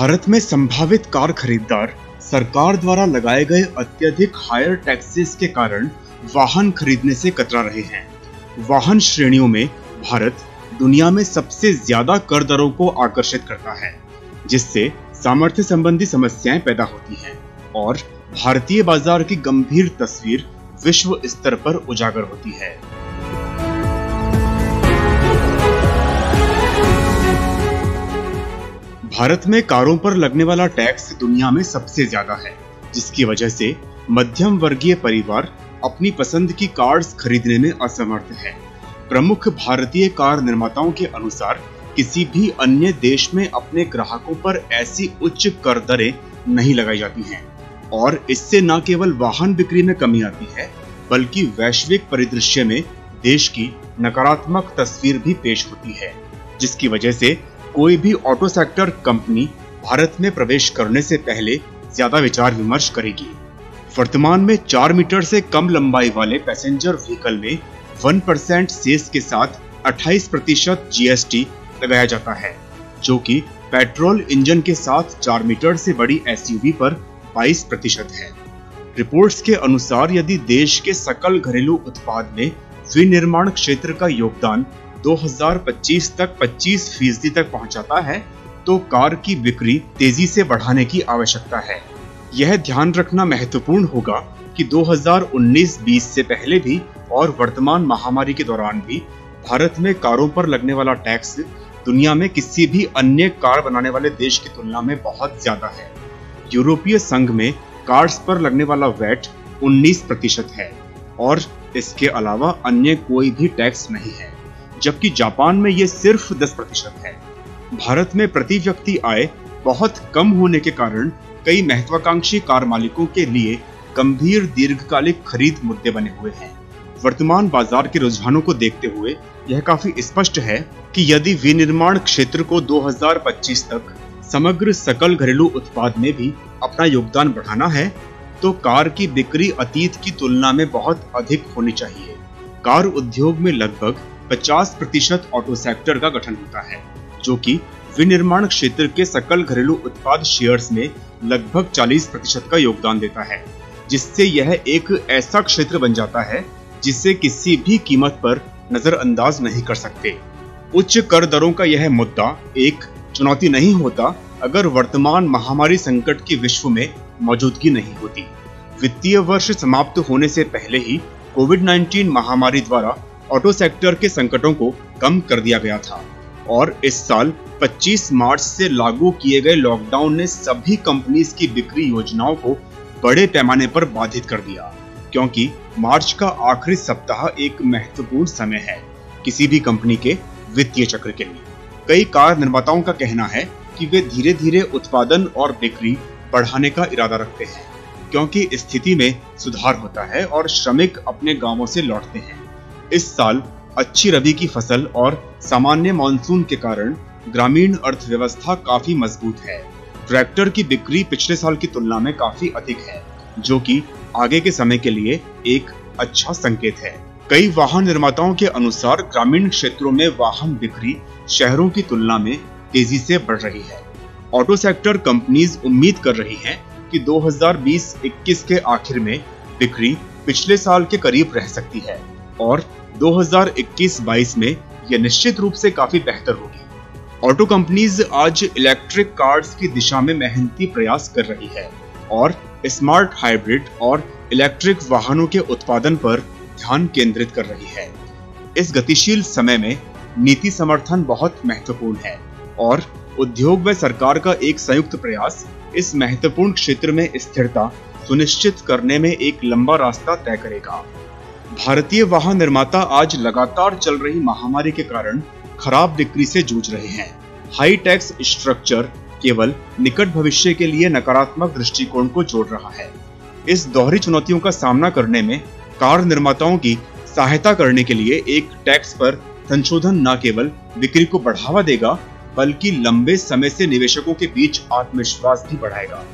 भारत में संभावित कार खरीदार सरकार द्वारा लगाए गए अत्यधिक हायर टैक्सेस के कारण वाहन खरीदने से कतरा रहे हैं। वाहन श्रेणियों में भारत दुनिया में सबसे ज्यादा कर दरों को आकर्षित करता है, जिससे सामर्थ्य संबंधी समस्याएं पैदा होती हैं और भारतीय बाजार की गंभीर तस्वीर विश्व स्तर पर उजागर होती है। भारत में कारों पर लगने वाला टैक्स दुनिया में सबसे ज्यादा है, जिसकी वजह से मध्यम वर्गीय परिवार अपनी पसंद की कार्स खरीदने में असमर्थ है। प्रमुख भारतीय कार निर्माताओं के अनुसार किसी भी अन्य देश में अपने ग्राहकों पर ऐसी उच्च कर दरें नहीं लगाई जाती हैं और इससे न केवल वाहन बिक्री में कमी आती है, बल्कि वैश्विक परिदृश्य में देश की नकारात्मक तस्वीर भी पेश होती है, जिसकी वजह से कोई भी ऑटो सेक्टर कंपनी भारत में प्रवेश करने से पहले ज्यादा विचार विमर्श करेगी। वर्तमान में 4 मीटर से कम लंबाई वाले पैसेंजर व्हीकल में 1% सेस के साथ 28% GST लगाया जाता है, जो कि पेट्रोल इंजन के साथ 4 मीटर से बड़ी SUV पर 22% है। रिपोर्ट्स के अनुसार यदि देश के सकल घरेलू उत्पाद में विनिर्माण क्षेत्र का योगदान 2025 तक 25% तक पहुंचाता है, तो कार की बिक्री तेजी से बढ़ाने की आवश्यकता है। यह ध्यान रखना महत्वपूर्ण होगा कि 2019-20 से पहले भी और वर्तमान महामारी के दौरान भी भारत में कारों पर लगने वाला टैक्स दुनिया में किसी भी अन्य कार बनाने वाले देश की तुलना में बहुत ज्यादा है। यूरोपीय संघ में कार्स पर लगने वाला वैट 19% है और इसके अलावा अन्य कोई भी टैक्स नहीं है, जबकि जापान में ये सिर्फ 10% है। भारत में प्रति व्यक्ति आय बहुत कम होने के कारण कई महत्वाकांक्षी कार मालिकों के लिए गंभीर दीर्घकालिक खरीद मुद्दे बने हुए हैं। वर्तमान बाजार के रुझानों को देखते हुए यह काफी स्पष्ट है कि यदि विनिर्माण क्षेत्र को 2025 तक समग्र सकल घरेलू उत्पाद में भी अपना योगदान बढ़ाना है, तो कार की बिक्री अतीत की तुलना में बहुत अधिक होनी चाहिए। कार उद्योग में लगभग 50% ऑटो सेक्टर का गठन होता है, जो कि विनिर्माण क्षेत्र के सकल घरेलू उत्पाद शेयर्स में लगभग 40% का योगदान देता है, जिससे यह एक ऐसा क्षेत्र बन जाता है जिसे किसी भी कीमत पर नजरअंदाज नहीं कर सकते। उच्च कर दरों का यह मुद्दा एक चुनौती नहीं होता अगर वर्तमान महामारी संकट की विश्व में मौजूदगी नहीं होती। वित्तीय वर्ष समाप्त होने से पहले ही कोविड-19 महामारी द्वारा ऑटो सेक्टर के संकटों को कम कर दिया गया था और इस साल 25 मार्च से लागू किए गए लॉकडाउन ने सभी कंपनीज की बिक्री योजनाओं को बड़े पैमाने पर बाधित कर दिया, क्योंकि मार्च का आखिरी सप्ताह एक महत्वपूर्ण समय है किसी भी कंपनी के वित्तीय चक्र के लिए। कई कार निर्माताओं का कहना है कि वे धीरे धीरे उत्पादन और बिक्री बढ़ाने का इरादा रखते हैं, क्योंकि स्थिति में सुधार होता है और श्रमिक अपने गांवों से लौटते हैं। इस साल अच्छी रबी की फसल और सामान्य मानसून के कारण ग्रामीण अर्थव्यवस्था काफी मजबूत है। ट्रैक्टर की बिक्री पिछले साल की तुलना में काफी अधिक है, जो कि आगे के समय के लिए एक अच्छा संकेत है। कई वाहन निर्माताओं के अनुसार ग्रामीण क्षेत्रों में वाहन बिक्री शहरों की तुलना में तेजी से बढ़ रही है। ऑटो सेक्टर कंपनीज उम्मीद कर रही हैं कि 2020-21 के आखिर में बिक्री पिछले साल के करीब रह सकती है और 2021-22 में यह निश्चित रूप से काफी बेहतर होगी। ऑटो कंपनीज आज इलेक्ट्रिक कार्स की दिशा में मेहनती प्रयास कर रही है और स्मार्ट हाइब्रिड और इलेक्ट्रिक वाहनों के उत्पादन पर ध्यान केंद्रित कर रही है। इस गतिशील समय में नीति समर्थन बहुत महत्वपूर्ण है और उद्योग व सरकार का एक संयुक्त प्रयास इस महत्वपूर्ण क्षेत्र में स्थिरता सुनिश्चित करने में एक लंबा रास्ता तय करेगा। भारतीय वाहन निर्माता आज लगातार चल रही महामारी के कारण खराब बिक्री से जूझ रहे हैं। हाई टैक्स स्ट्रक्चर केवल निकट भविष्य के लिए नकारात्मक दृष्टिकोण को जोड़ रहा है। इस दोहरी चुनौतियों का सामना करने में कार निर्माताओं की सहायता करने के लिए एक टैक्स पर संशोधन न केवल बिक्री को बढ़ावा देगा, बल्कि लंबे समय से निवेशकों के बीच आत्मविश्वास भी बढ़ाएगा।